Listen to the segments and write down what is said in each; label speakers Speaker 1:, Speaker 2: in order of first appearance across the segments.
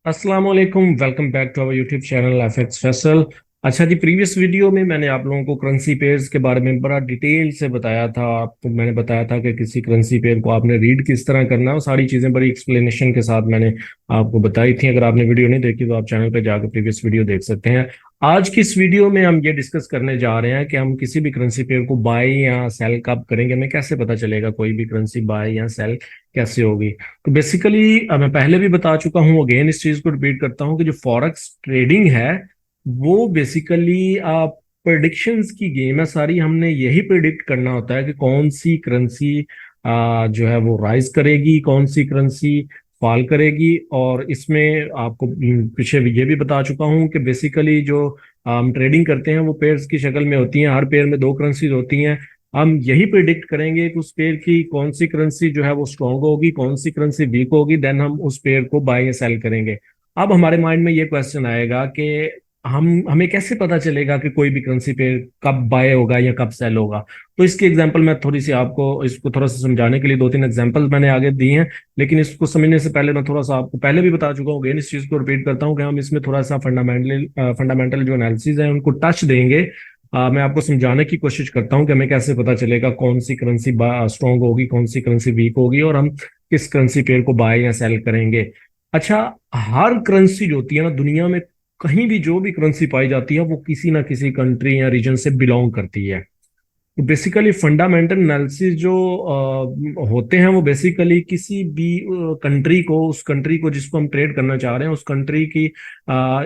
Speaker 1: अस्सलाम वालेकुम। Welcome back to our YouTube channel FX Faisal. अच्छा जी, प्रीवियस वीडियो में मैंने आप लोगों को करेंसी पेयर्स के बारे में बड़ा डिटेल से बताया था। आपको मैंने बताया था कि किसी करेंसी पेयर को आपने रीड किस तरह करना है, वो सारी चीज़ें बड़ी एक्सप्लेनेशन के साथ मैंने आपको बताई थी। अगर आपने वीडियो नहीं देखी तो आप चैनल पर जाकर प्रीवियस वीडियो देख सकते हैं। आज की इस वीडियो में हम ये डिस्कस करने जा रहे हैं कि हम किसी भी करेंसी पेयर को बाय या सेल कब करेंगे, हमें कैसे पता चलेगा कोई भी करेंसी बाय या सेल कैसे होगी। तो बेसिकली मैं पहले भी बता चुका हूँ, अगेन इस चीज को रिपीट करता हूँ कि जो फॉरेक्स ट्रेडिंग है वो बेसिकली आप प्रेडिक्शंस की गेम है सारी। हमने यही प्रिडिक्ट करना होता है कि कौन सी करेंसी जो है वो राइज करेगी, कौन सी करेंसी फॉल करेगी। और इसमें आपको पीछे ये भी बता चुका हूँ कि बेसिकली जो हम ट्रेडिंग करते हैं वो पेयर्स की शक्ल में होती हैं। हर पेयर में दो करेंसीज होती हैं। हम यही प्रिडिक्ट करेंगे कि उस पेयर की कौन सी करेंसी जो है वो स्ट्रांग होगी, कौन सी करेंसी वीक होगी, देन हम उस पेयर को बाय या सेल करेंगे। अब हमारे माइंड में ये क्वेश्चन आएगा कि हमें कैसे पता चलेगा कि कोई भी करेंसी पेयर कब बाय होगा या कब सेल होगा। तो इसकी एग्जांपल मैं थोड़ी सी आपको इसको थोड़ा सा समझाने के लिए दो तीन एग्जांपल मैंने आगे दी हैं। लेकिन इसको समझने से पहले मैं थोड़ा सा आपको पहले भी बता चुका हूँ, अगेन इस चीज को रिपीट करता हूँ कि हम इसमें थोड़ा सा फंडामेंटल जो एनालिसिस है उनको टच देंगे। मैं आपको समझाने की कोशिश करता हूँ कि हमें कैसे पता चलेगा कौन सी करेंसी स्ट्रांग होगी, कौन सी करेंसी वीक होगी, और हम किस करेंसी पेयर को बाय या सेल करेंगे। अच्छा, हर करेंसी जो होती है ना दुनिया में, कहीं भी जो भी करेंसी पाई जाती है वो किसी ना किसी कंट्री या रीजन से बिलोंग करती है। तो बेसिकली फंडामेंटल एनालिसिस जो होते हैं वो बेसिकली किसी भी कंट्री को, उस कंट्री को जिसको हम ट्रेड करना चाह रहे हैं, उस कंट्री की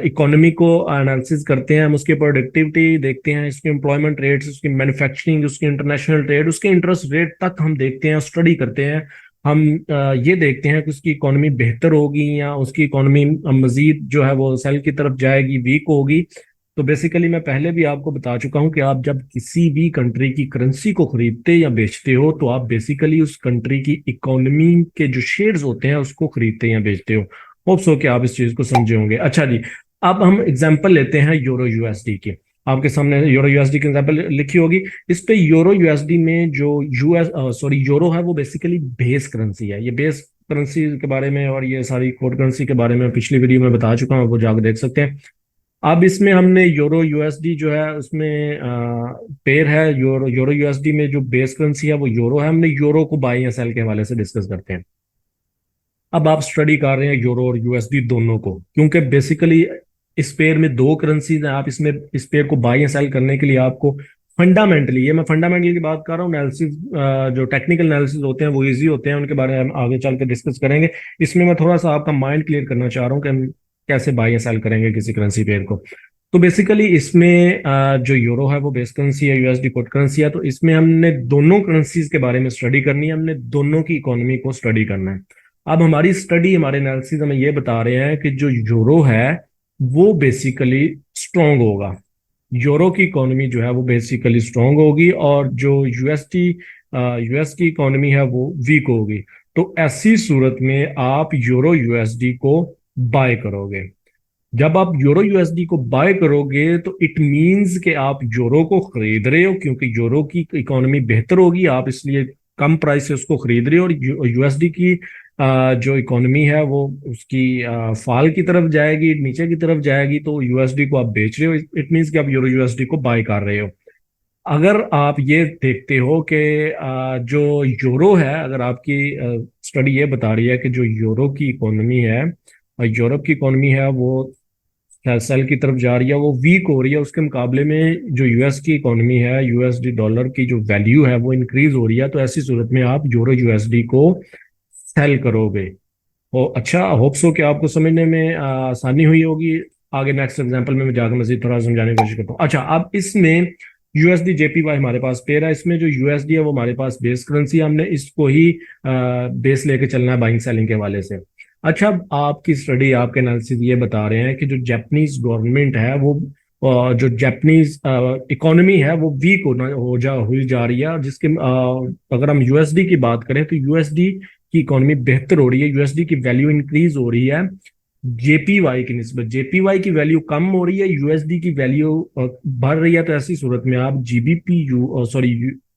Speaker 1: इकोनॉमी को एनालिसिस करते हैं। हम उसकी प्रोडक्टिविटी देखते हैं, उसकी एम्प्लॉयमेंट रेट्स, उसकी मैन्युफैक्चरिंग, उसकी इंटरनेशनल ट्रेड, उसके इंटरेस्ट रेट तक हम देखते हैं, स्टडी करते हैं। हम ये देखते हैं कि उसकी इकोनॉमी बेहतर होगी या उसकी इकोनॉमी मजीद जो है वो सेल की तरफ जाएगी, वीक होगी। तो बेसिकली मैं पहले भी आपको बता चुका हूं कि आप जब किसी भी कंट्री की करेंसी को खरीदते या बेचते हो तो आप बेसिकली उस कंट्री की इकोनॉमी के जो शेयर्स होते हैं उसको खरीदते या बेचते हो। होप्स हो कि आप इस चीज को समझे होंगे। अच्छा जी, अब हम एग्जांपल लेते हैं यूरो यूएसडी की। आपके सामने यूरो यूएसडी की एग्जांपल लिखी होगी। इस पे यूरो यूएसडी में जो यूरो है वो बेसिकली बेस करेंसी है। ये बेस करेंसी के बारे में और ये सारी कोड करेंसी के बारे में पिछली वीडियो में बता चुका हूँ, वो जाकर देख सकते हैं। अब इसमें हमने यूरो यूएसडी जो है उसमें पेयर है यूरो यूरो यूएसडी में जो बेस करेंसी है वो यूरो है। हमने यूरो को बाय या सेल के हवाले से डिस्कस करते हैं। अब आप स्टडी कर रहे हैं यूरो और यूएसडी दोनों को, क्योंकि बेसिकली इस पेयर में दो करेंसीज हैं। आप इसमें इस पेयर को बाय या सेल करने के लिए आपको फंडामेंटली, ये मैं फंडामेंटली की बात कर रहा हूँ, एनालिसिस जो टेक्निकल एनालिसिस होते हैं वो इजी होते हैं, उनके बारे में हम आगे चल के डिस्कस करेंगे। इसमें मैं थोड़ा सा आपका माइंड क्लियर करना चाह रहा हूँ कि हम कैसे बाय या सेल करेंगे किसी करेंसी पेयर को। तो बेसिकली इसमें जो यूरो है वो बेस करेंसी है, यूएसडी कोड करेंसी है। तो इसमें हमने दोनों करेंसीज के बारे में स्टडी करनी है, हमने दोनों की इकोनॉमी को स्टडी करना है। अब हमारी स्टडी, हमारे एनालिसिस हमें ये बता रहे हैं कि जो यूरो है वो बेसिकली स्ट्रांग होगा। यूरो की इकोनॉमी जो है वो बेसिकली स्ट्रांग होगी, और जो यूएस की इकोनॉमी है वो वीक होगी। तो ऐसी सूरत में आप यूरो यूएसडी को बाय करोगे। जब आप यूरो यूएसडी को बाय करोगे तो इट मींस कि आप यूरो को खरीद रहे हो, क्योंकि यूरो की इकोनॉमी बेहतर होगी, आप इसलिए कम प्राइस से उसको खरीद रहे हो। और यूएसडी की जो इकोनॉमी है वो उसकी फॉल की तरफ जाएगी, नीचे की तरफ जाएगी, तो यूएसडी को आप बेच रहे हो। इट मींस कि आप यूरो यूएसडी को बाय कर रहे हो। अगर आप ये देखते हो कि जो यूरो है, अगर आपकी स्टडी ये बता रही है कि जो यूरो की इकोनॉमी है और यूरोप की इकोनॉमी है वो सेल की तरफ जा रही है, वो वीक हो रही है, उसके मुकाबले में जो यूएस की इकोनॉमी है, यूएसडी डॉलर की जो वैल्यू है वो इंक्रीज हो रही है, तो ऐसी सूरत में आप यूरो यूएसडी को सेल करोगे। अच्छा, होप्स हो कि आपको समझने में आसानी हुई होगी। आगे नेक्स्ट एग्जांपल में मैं जाकर मजीद थोड़ा समझाने की कोशिश करता हूँ। अच्छा, अब इसमें यूएसडी जेपीवाई हमारे पास पेयर है। इसमें जो यूएसडी है वो हमारे पास बेस करेंसी है, हमने इसको ही बेस लेके चलना है बाइंग सेलिंग के हवाले से। अच्छा, अब आपकी स्टडी, आपके एनालिसिस ये बता रहे हैं कि जो जापानीज गवर्नमेंट है वो जो जापानीज इकोनॉमी है वो वीक हुई जा रही है। और जिसके अगर हम यूएसडी की बात करें तो यूएसडी की इकोनॉमी बेहतर हो रही है, यूएसडी की वैल्यू इंक्रीज हो रही है जेपीवाई की निस्बत। जेपीवाई की वैल्यू कम हो रही है, यूएसडी की वैल्यू बढ़ रही है। तो ऐसी सूरत में आप जीबीपी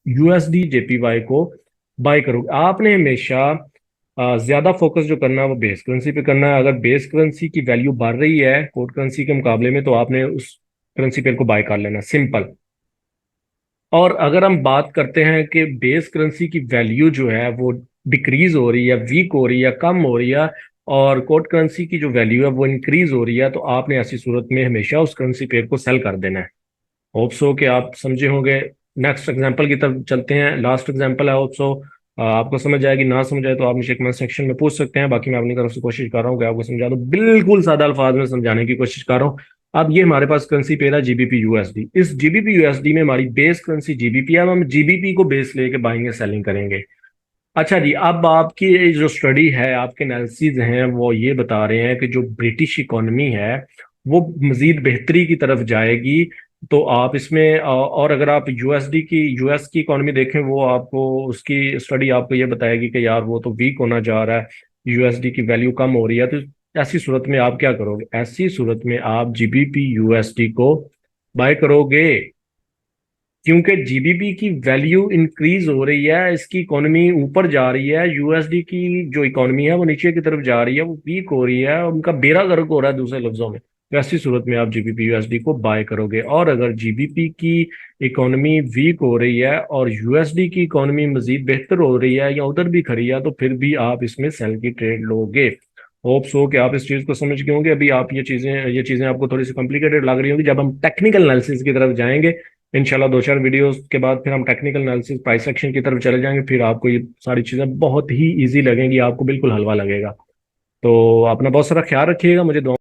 Speaker 1: यूएसडी जेपीवाई को बाय करोगे। आपने हमेशा ज्यादा फोकस जो करना है वो बेस करेंसी पे करना है। अगर बेस करेंसी की वैल्यू बढ़ रही है कोर करेंसी के मुकाबले में, तो आपने उस करेंसी पेयर को बाय कर लेना, सिंपल। और अगर हम बात करते हैं कि बेस करेंसी की वैल्यू जो है वो डिक्रीज हो रही है, वीक हो रही है, कम हो रही है, और कोर्ट करेंसी की जो वैल्यू है वो इंक्रीज हो रही है, तो आपने ऐसी सूरत में हमेशा उस करेंसी पेयर को सेल कर देना है। होप सो कि आप समझे होंगे। नेक्स्ट एग्जांपल की तरफ चलते हैं, लास्ट एग्जांपल है। होप सो आपको समझ आएगी, ना समझ आए तो आप मुझे कमेंट सेक्शन में पूछ सकते हैं। बाकी मैं अपनी तरफ से कोशिश कर रहा हूँ कि आपको समझा दूं, बिल्कुल सादा अल्फाज में समझाने की कोशिश कर रहा हूँ। अब ये हमारे पास करेंसी पेयर है जीबीपी यूएसडी। इस जीबीपी यूएसडी में हमारी बेस करेंसी जीबीपी है, अब हम जीबीपी को बेस लेके बाइंग सेलिंग करेंगे। अच्छा जी, अब आपकी ये जो स्टडी है, आपके एनालिसिस हैं, वो ये बता रहे हैं कि जो ब्रिटिश इकोनॉमी है वो मजीद बेहतरी की तरफ जाएगी। तो आप इसमें और अगर आप यूएसडी की यूएस की इकोनॉमी देखें, वो आपको उसकी स्टडी आपको ये बताएगी कि यार वो तो वीक होना जा रहा है, यूएसडी की वैल्यू कम हो रही है। तो ऐसी सूरत में आप क्या करोगे? ऐसी सूरत में आप जीबीपी यूएसडी को बाय करोगे, क्योंकि जीबीपी की वैल्यू इंक्रीज हो रही है, इसकी इकोनॉमी ऊपर जा रही है, यूएसडी की जो इकोनॉमी है वो नीचे की तरफ जा रही है, वो वीक हो रही है, उनका बेड़ा गर्क हो रहा है दूसरे लफ्जों में। तो ऐसी सूरत में आप जीबीपी यूएसडी को बाय करोगे। और अगर जीबीपी की इकोनॉमी वीक हो रही है और यूएसडी की इकोनॉमी मजीद बेहतर हो रही है या उधर भी खरी है, तो फिर भी आप इसमें सेल की ट्रेड लोगे। होप सो कि आप इस चीज को समझ गए होंगे। अभी आप ये चीजें आपको थोड़ी सी कॉम्प्लिकेटेड लग रही होंगी। जब हम टेक्निकल एनालिसिस की तरफ जाएंगे इंशाल्लाह, दो चार वीडियोस के बाद फिर हम टेक्निकल एनालिसिस प्राइस एक्शन की तरफ चले जाएंगे, फिर आपको ये सारी चीजें बहुत ही इजी लगेंगी, आपको बिल्कुल हलवा लगेगा। तो अपना बहुत सारा ख्याल रखिएगा, मुझे दुआ